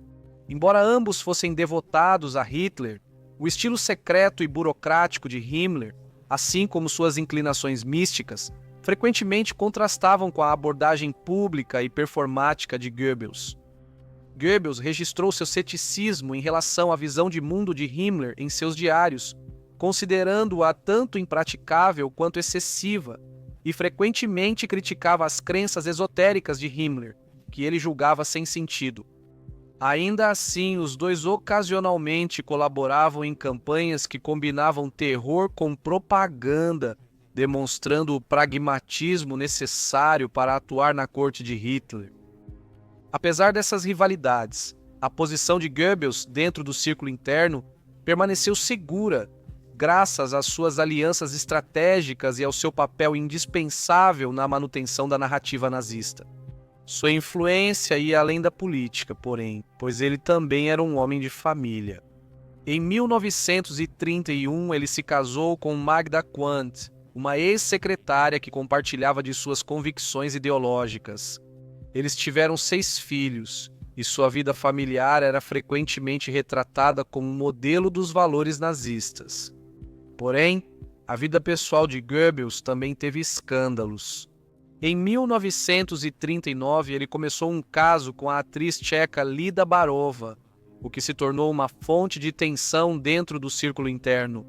Embora ambos fossem devotados a Hitler, o estilo secreto e burocrático de Himmler, assim como suas inclinações místicas, frequentemente contrastavam com a abordagem pública e performática de Goebbels. Goebbels registrou seu ceticismo em relação à visão de mundo de Himmler em seus diários, considerando-a tanto impraticável quanto excessiva, e frequentemente criticava as crenças esotéricas de Himmler, que ele julgava sem sentido. Ainda assim, os dois ocasionalmente colaboravam em campanhas que combinavam terror com propaganda, demonstrando o pragmatismo necessário para atuar na corte de Hitler. Apesar dessas rivalidades, a posição de Goebbels dentro do círculo interno permaneceu segura, graças às suas alianças estratégicas e ao seu papel indispensável na manutenção da narrativa nazista. Sua influência ia além da política, porém, pois ele também era um homem de família. Em 1931, ele se casou com Magda Quandt, uma ex-secretária que compartilhava de suas convicções ideológicas. Eles tiveram 6 filhos, e sua vida familiar era frequentemente retratada como modelo dos valores nazistas. Porém, a vida pessoal de Goebbels também teve escândalos. Em 1939, ele começou um caso com a atriz tcheca Lida Barova, o que se tornou uma fonte de tensão dentro do círculo interno.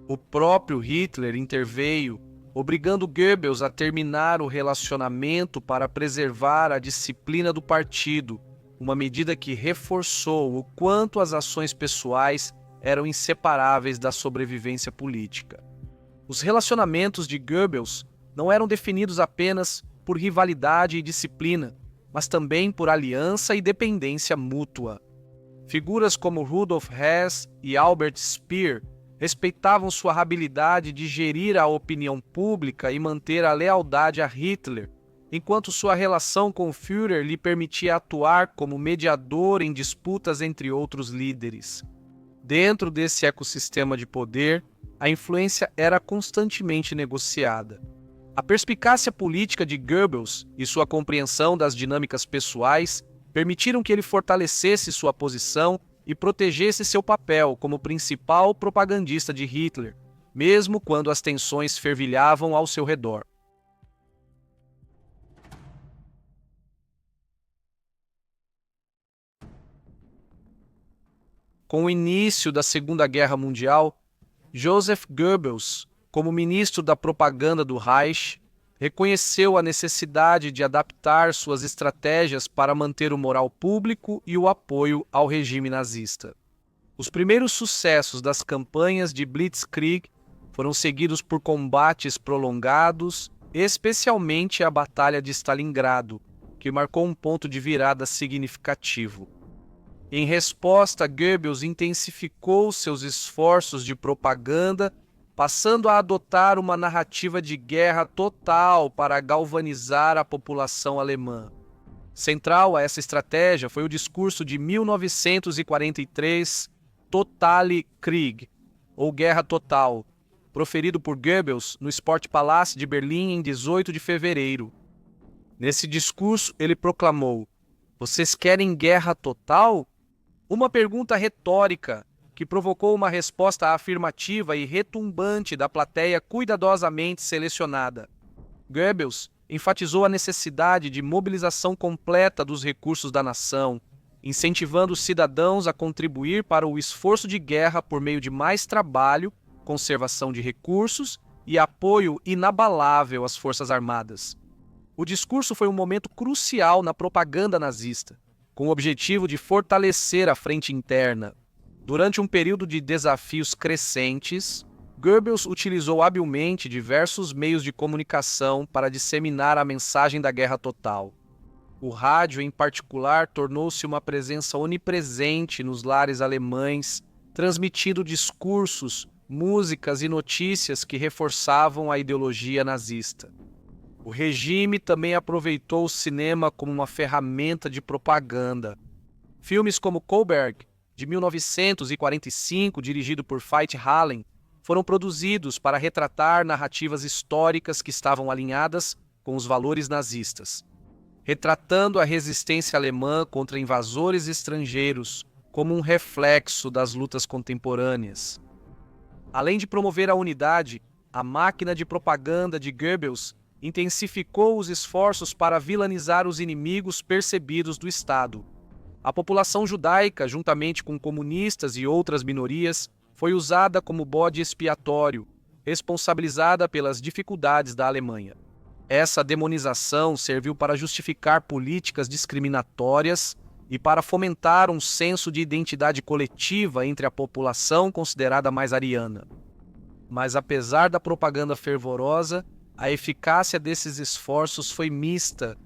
O próprio Hitler interveio, obrigando Goebbels a terminar o relacionamento para preservar a disciplina do partido, uma medida que reforçou o quanto as ações pessoais eram inseparáveis da sobrevivência política. Os relacionamentos de Goebbels não eram definidos apenas por rivalidade e disciplina, mas também por aliança e dependência mútua. Figuras como Rudolf Hess e Albert Speer respeitavam sua habilidade de gerir a opinião pública e manter a lealdade a Hitler, enquanto sua relação com o Führer lhe permitia atuar como mediador em disputas entre outros líderes. Dentro desse ecossistema de poder, a influência era constantemente negociada. A perspicácia política de Goebbels e sua compreensão das dinâmicas pessoais permitiram que ele fortalecesse sua posição e protegesse seu papel como principal propagandista de Hitler, mesmo quando as tensões fervilhavam ao seu redor. Com o início da Segunda Guerra Mundial, Joseph Goebbels, como ministro da propaganda do Reich, reconheceu a necessidade de adaptar suas estratégias para manter o moral público e o apoio ao regime nazista. Os primeiros sucessos das campanhas de Blitzkrieg foram seguidos por combates prolongados, especialmente a Batalha de Stalingrado, que marcou um ponto de virada significativo. Em resposta, Goebbels intensificou seus esforços de propaganda, passando a adotar uma narrativa de guerra total para galvanizar a população alemã. Central a essa estratégia foi o discurso de 1943, Totale Krieg, ou Guerra Total, proferido por Goebbels no Sportpalast de Berlim em 18 de fevereiro. Nesse discurso, ele proclamou: "Vocês querem guerra total?" Uma pergunta retórica que provocou uma resposta afirmativa e retumbante da plateia cuidadosamente selecionada. Goebbels enfatizou a necessidade de mobilização completa dos recursos da nação, incentivando os cidadãos a contribuir para o esforço de guerra por meio de mais trabalho, conservação de recursos e apoio inabalável às forças armadas. O discurso foi um momento crucial na propaganda nazista, com o objetivo de fortalecer a frente interna. Durante um período de desafios crescentes, Goebbels utilizou habilmente diversos meios de comunicação para disseminar a mensagem da guerra total. O rádio, em particular, tornou-se uma presença onipresente nos lares alemães, transmitindo discursos músicas e notícias que reforçavam a ideologia nazista. O regime também aproveitou o cinema como uma ferramenta de propaganda. Filmes como Kohlberg, de 1945, dirigido por Veit Halen, foram produzidos para retratar narrativas históricas que estavam alinhadas com os valores nazistas, retratando a resistência alemã contra invasores estrangeiros como um reflexo das lutas contemporâneas. Além de promover a unidade, a máquina de propaganda de Goebbels intensificou os esforços para vilanizar os inimigos percebidos do Estado. A população judaica, juntamente com comunistas e outras minorias, foi usada como bode expiatório, responsabilizada pelas dificuldades da Alemanha. Essa demonização serviu para justificar políticas discriminatórias e para fomentar um senso de identidade coletiva entre a população considerada mais ariana. Mas apesar da propaganda fervorosa, a eficácia desses esforços foi mista.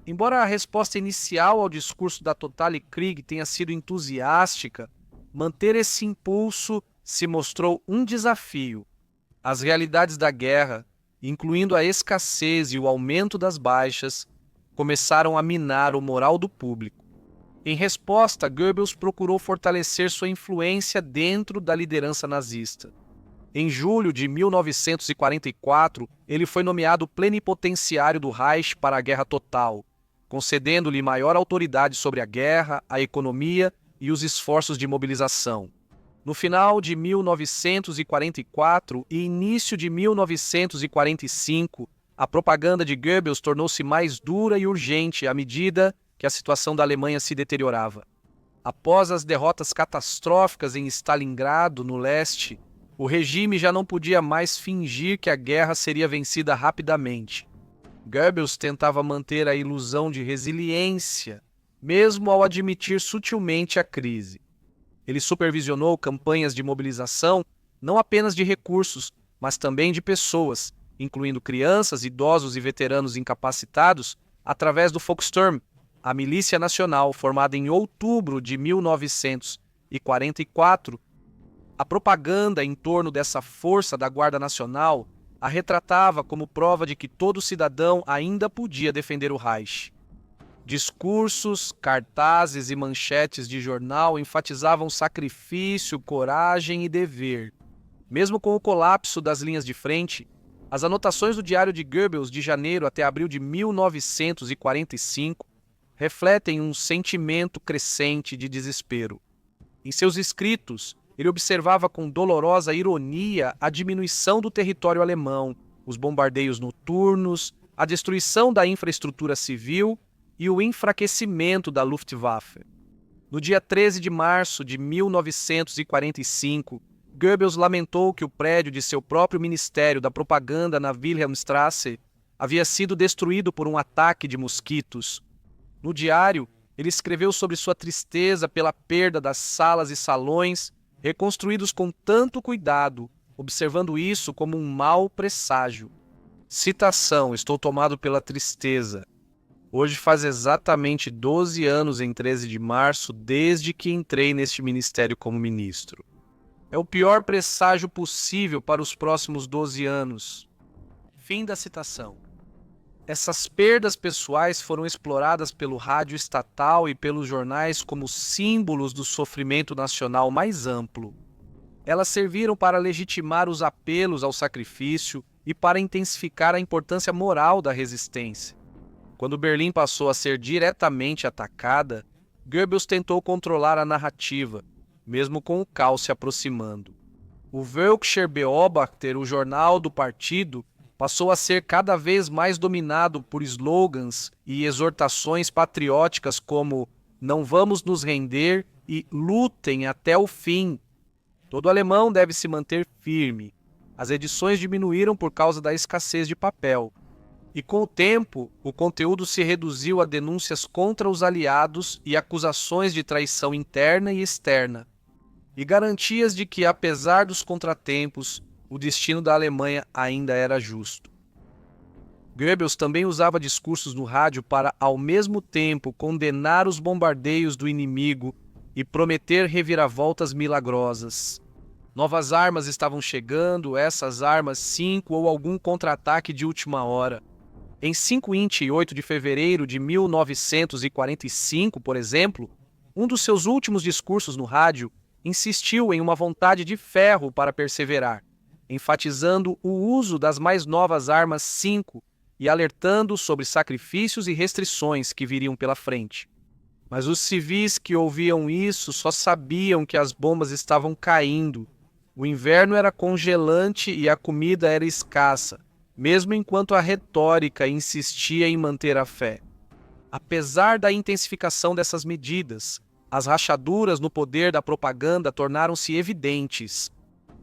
Embora a resposta inicial ao discurso da Totale Krieg tenha sido entusiástica, manter esse impulso se mostrou um desafio. As realidades da guerra, incluindo a escassez e o aumento das baixas, começaram a minar o moral do público. Em resposta, Goebbels procurou fortalecer sua influência dentro da liderança nazista. Em julho de 1944, ele foi nomeado plenipotenciário do Reich para a Guerra Total, concedendo-lhe maior autoridade sobre a guerra, a economia e os esforços de mobilização. No final de 1944 e início de 1945, a propaganda de Goebbels tornou-se mais dura e urgente à medida que a situação da Alemanha se deteriorava. Após as derrotas catastróficas em Stalingrado, no leste, o regime já não podia mais fingir que a guerra seria vencida rapidamente. Goebbels tentava manter a ilusão de resiliência, mesmo ao admitir sutilmente a crise. Ele supervisionou campanhas de mobilização não apenas de recursos, mas também de pessoas, incluindo crianças, idosos e veteranos incapacitados, através do Volkssturm, a milícia nacional formada em outubro de 1944. A propaganda em torno dessa força da Guarda Nacional a retratava como prova de que todo cidadão ainda podia defender o Reich. Discursos, cartazes e manchetes de jornal enfatizavam sacrifício, coragem e dever. Mesmo com o colapso das linhas de frente, as anotações do diário de Goebbels de janeiro até abril de 1945 refletem um sentimento crescente de desespero. Em seus escritos, ele observava com dolorosa ironia a diminuição do território alemão, os bombardeios noturnos, a destruição da infraestrutura civil e o enfraquecimento da Luftwaffe. No dia 13 de março de 1945, Goebbels lamentou que o prédio de seu próprio Ministério da Propaganda na Wilhelmstrasse havia sido destruído por um ataque de mosquitos. No diário, ele escreveu sobre sua tristeza pela perda das salas e salões reconstruídos com tanto cuidado, observando isso como um mau presságio. Citação: estou tomado pela tristeza. Hoje faz exatamente 12 anos em 13 de março desde que entrei neste ministério como ministro. É o pior presságio possível para os próximos 12 anos. Fim da citação. Essas perdas pessoais foram exploradas pelo rádio estatal e pelos jornais como símbolos do sofrimento nacional mais amplo. Elas serviram para legitimar os apelos ao sacrifício e para intensificar a importância moral da resistência. Quando Berlim passou a ser diretamente atacada, Goebbels tentou controlar a narrativa, mesmo com o caos se aproximando. O Völkischer Beobachter, o jornal do partido, passou a ser cada vez mais dominado por slogans e exortações patrióticas como "não vamos nos render" e "lutem até o fim". Todo alemão deve se manter firme. As edições diminuíram por causa da escassez de papel. E com o tempo, o conteúdo se reduziu a denúncias contra os aliados e acusações de traição interna e externa, e garantias de que, apesar dos contratempos, o destino da Alemanha ainda era justo. Goebbels também usava discursos no rádio para, ao mesmo tempo, condenar os bombardeios do inimigo e prometer reviravoltas milagrosas. Novas armas estavam chegando, essas armas 5 ou algum contra-ataque de última hora. Em 28 de fevereiro de 1945, por exemplo, um dos seus últimos discursos no rádio insistiu em uma vontade de ferro para perseverar, enfatizando o uso das mais novas armas 5 e alertando sobre sacrifícios e restrições que viriam pela frente. Mas os civis que ouviam isso só sabiam que as bombas estavam caindo. O inverno era congelante e a comida era escassa, mesmo enquanto a retórica insistia em manter a fé. Apesar da intensificação dessas medidas, as rachaduras no poder da propaganda tornaram-se evidentes.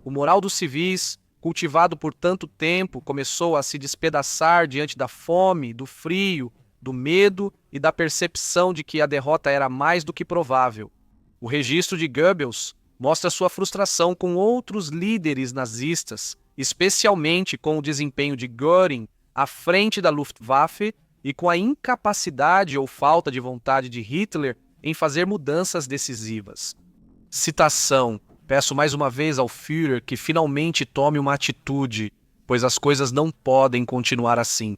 O moral dos civis, cultivado por tanto tempo, começou a se despedaçar diante da fome, do frio, do medo e da percepção de que a derrota era mais do que provável. O registro de Goebbels mostra sua frustração com outros líderes nazistas, especialmente com o desempenho de Göring à frente da Luftwaffe e com a incapacidade ou falta de vontade de Hitler em fazer mudanças decisivas. Citação: peço mais uma vez ao Führer que finalmente tome uma atitude, pois as coisas não podem continuar assim.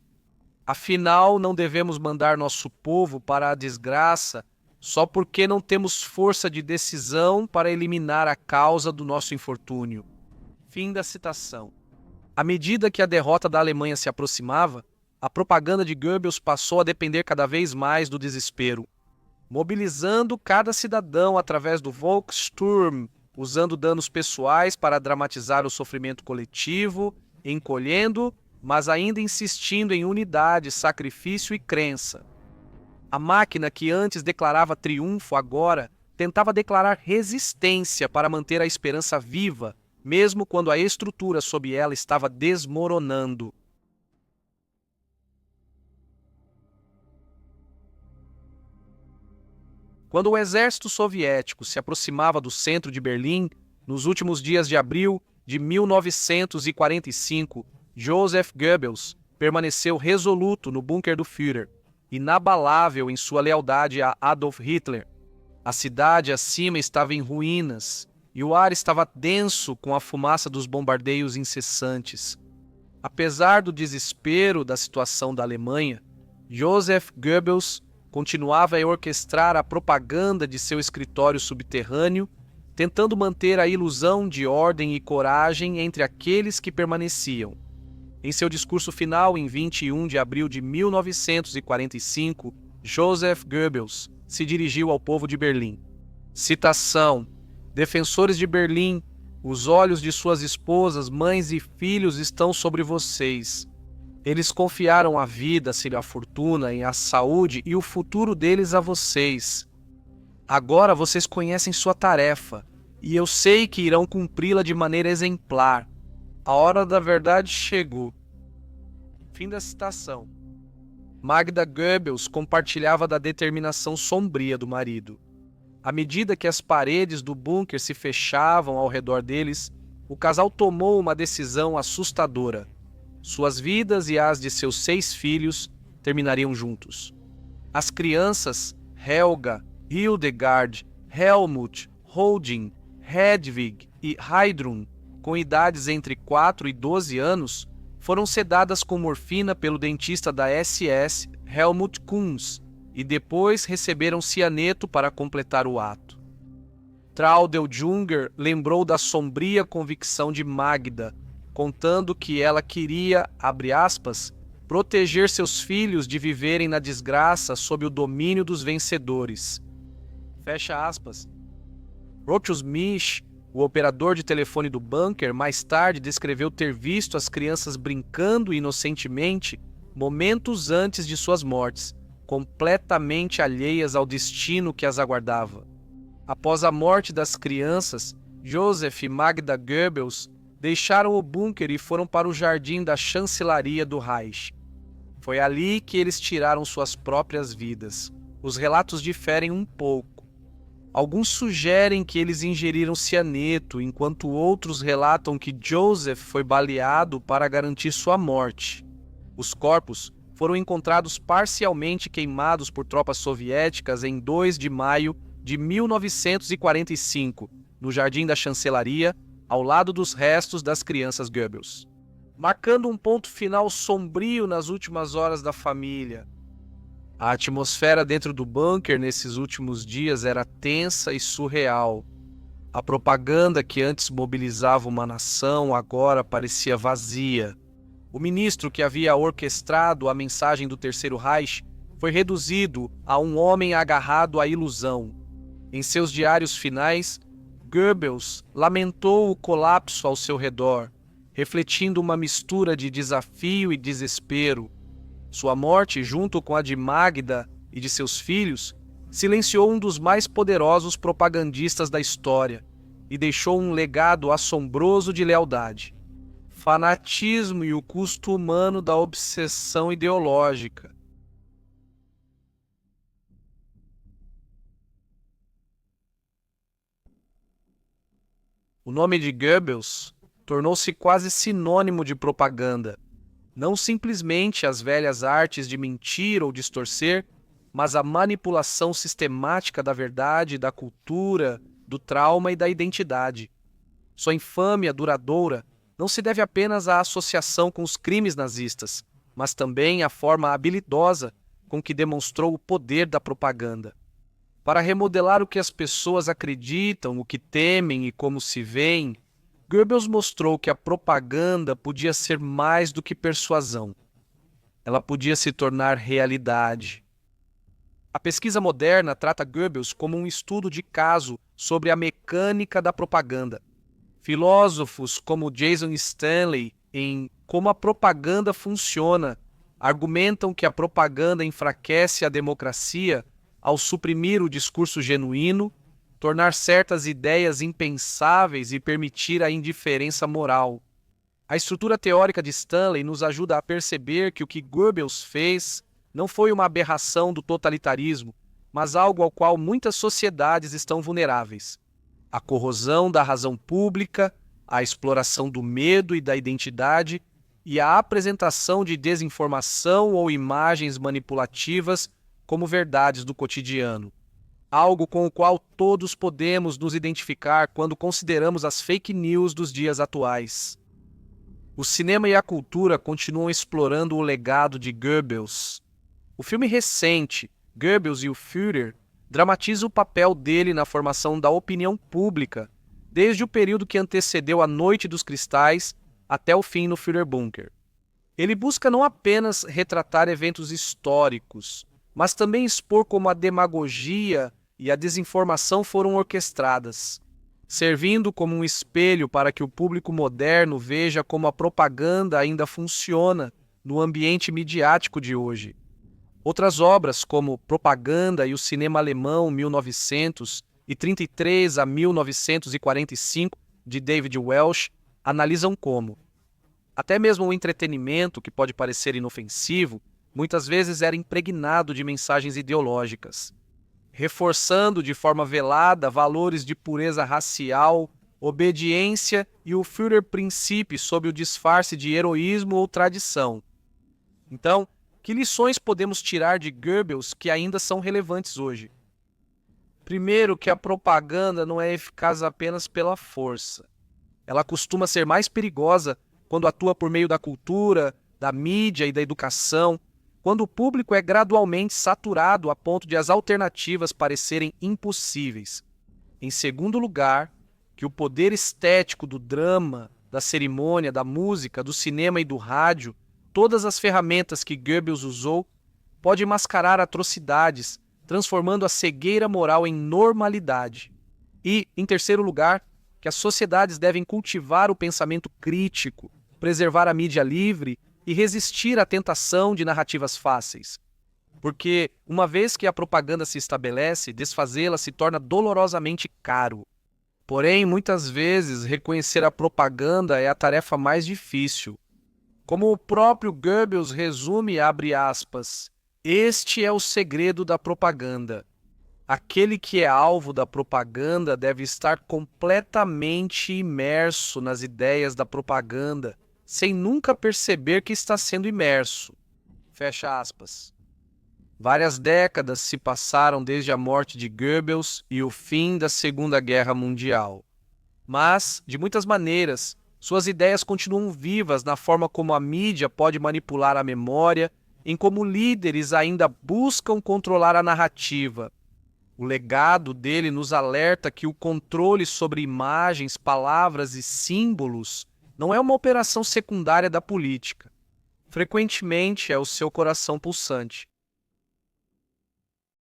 Afinal, não devemos mandar nosso povo para a desgraça só porque não temos força de decisão para eliminar a causa do nosso infortúnio. Fim da citação. À medida que a derrota da Alemanha se aproximava, a propaganda de Goebbels passou a depender cada vez mais do desespero, mobilizando cada cidadão através do Volkssturm, usando danos pessoais para dramatizar o sofrimento coletivo, encolhendo, mas ainda insistindo em unidade, sacrifício e crença. A máquina que antes declarava triunfo agora tentava declarar resistência para manter a esperança viva, mesmo quando a estrutura sob ela estava desmoronando. Quando o exército soviético se aproximava do centro de Berlim, nos últimos dias de abril de 1945, Joseph Goebbels permaneceu resoluto no bunker do Führer, inabalável em sua lealdade a Adolf Hitler. A cidade acima estava em ruínas e o ar estava denso com a fumaça dos bombardeios incessantes. Apesar do desespero da situação da Alemanha, Joseph Goebbels continuava a orquestrar a propaganda de seu escritório subterrâneo, tentando manter a ilusão de ordem e coragem entre aqueles que permaneciam. Em seu discurso final, em 21 de abril de 1945, Joseph Goebbels se dirigiu ao povo de Berlim. Citação: defensores de Berlim, os olhos de suas esposas, mães e filhos estão sobre vocês. Eles confiaram a vida, a fortuna, a saúde e o futuro deles a vocês. Agora vocês conhecem sua tarefa, e eu sei que irão cumpri-la de maneira exemplar. A hora da verdade chegou. Fim da citação. Magda Goebbels compartilhava da determinação sombria do marido. À medida que as paredes do bunker se fechavam ao redor deles, o casal tomou uma decisão assustadora. Suas vidas e as de seus 6 filhos terminariam juntos. As crianças Helga, Hildegard, Helmut, Holding, Hedwig e Heidrun, com idades entre 4 e 12 anos, foram sedadas com morfina pelo dentista da SS, Helmut Kunz, e depois receberam cianeto para completar o ato. Traudl Junger lembrou da sombria convicção de Magda, contando que ela queria, abre aspas, proteger seus filhos de viverem na desgraça sob o domínio dos vencedores. Fecha aspas. Rochus Mich, o operador de telefone do bunker, mais tarde descreveu ter visto as crianças brincando inocentemente momentos antes de suas mortes, completamente alheias ao destino que as aguardava. Após a morte das crianças, Joseph e Magda Goebbels deixaram o bunker e foram para o jardim da chancelaria do Reich. Foi ali que eles tiraram suas próprias vidas. Os relatos diferem um pouco. Alguns sugerem que eles ingeriram cianeto, enquanto outros relatam que Joseph foi baleado para garantir sua morte. Os corpos foram encontrados parcialmente queimados por tropas soviéticas em 2 de maio de 1945, no Jardim da Chancelaria, ao lado dos restos das crianças Goebbels, marcando um ponto final sombrio nas últimas horas da família. A atmosfera dentro do bunker nesses últimos dias era tensa e surreal. A propaganda que antes mobilizava uma nação agora parecia vazia. O ministro que havia orquestrado a mensagem do Terceiro Reich foi reduzido a um homem agarrado à ilusão. Em seus diários finais, Goebbels lamentou o colapso ao seu redor, refletindo uma mistura de desafio e desespero. Sua morte, junto com a de Magda e de seus filhos, silenciou um dos mais poderosos propagandistas da história e deixou um legado assombroso de lealdade, fanatismo e o custo humano da obsessão ideológica. O nome de Goebbels tornou-se quase sinônimo de propaganda. Não simplesmente as velhas artes de mentir ou distorcer, mas a manipulação sistemática da verdade, da cultura, do trauma e da identidade. Sua infâmia duradoura não se deve apenas à associação com os crimes nazistas, mas também à forma habilidosa com que demonstrou o poder da propaganda. Para remodelar o que as pessoas acreditam, o que temem e como se veem, Goebbels mostrou que a propaganda podia ser mais do que persuasão. Ela podia se tornar realidade. A pesquisa moderna trata Goebbels como um estudo de caso sobre a mecânica da propaganda. Filósofos como Jason Stanley, em Como a Propaganda Funciona, argumentam que a propaganda enfraquece a democracia ao suprimir o discurso genuíno, tornar certas ideias impensáveis e permitir a indiferença moral. A estrutura teórica de Stanley nos ajuda a perceber que o que Goebbels fez não foi uma aberração do totalitarismo, mas algo ao qual muitas sociedades estão vulneráveis. A corrosão da razão pública, a exploração do medo e da identidade e a apresentação de desinformação ou imagens manipulativas como verdades do cotidiano. Algo com o qual todos podemos nos identificar quando consideramos as fake news dos dias atuais. O cinema e a cultura continuam explorando o legado de Goebbels. O filme recente, Goebbels e o Führer, dramatiza o papel dele na formação da opinião pública, desde o período que antecedeu a Noite dos Cristais até o fim no Führerbunker. Ele busca não apenas retratar eventos históricos, mas também expor como a demagogia e a desinformação foram orquestradas, servindo como um espelho para que o público moderno veja como a propaganda ainda funciona no ambiente midiático de hoje. Outras obras, como Propaganda e o Cinema Alemão 1933 a 1945, de David Welsh, analisam como até mesmo o entretenimento, que pode parecer inofensivo, muitas vezes era impregnado de mensagens ideológicas, reforçando de forma velada valores de pureza racial, obediência e o Führerprinzip sob o disfarce de heroísmo ou tradição. Então, que lições podemos tirar de Goebbels que ainda são relevantes hoje? Primeiro, que a propaganda não é eficaz apenas pela força. Ela costuma ser mais perigosa quando atua por meio da cultura, da mídia e da educação, quando o público é gradualmente saturado a ponto de as alternativas parecerem impossíveis. Em segundo lugar, que o poder estético do drama, da cerimônia, da música, do cinema e do rádio, todas as ferramentas que Goebbels usou, pode mascarar atrocidades, transformando a cegueira moral em normalidade. E, em terceiro lugar, que as sociedades devem cultivar o pensamento crítico, preservar a mídia livre e resistir à tentação de narrativas fáceis. Porque, uma vez que a propaganda se estabelece, desfazê-la se torna dolorosamente caro. Porém, muitas vezes, reconhecer a propaganda é a tarefa mais difícil. Como o próprio Goebbels resume, abre aspas, este é o segredo da propaganda. Aquele que é alvo da propaganda deve estar completamente imerso nas ideias da propaganda, sem nunca perceber que está sendo imerso. Fecha aspas. Várias décadas se passaram desde a morte de Goebbels e o fim da Segunda Guerra Mundial. Mas, de muitas maneiras, suas ideias continuam vivas na forma como a mídia pode manipular a memória, em como líderes ainda buscam controlar a narrativa. O legado dele nos alerta que o controle sobre imagens, palavras e símbolos não é uma operação secundária da política. Frequentemente é o seu coração pulsante.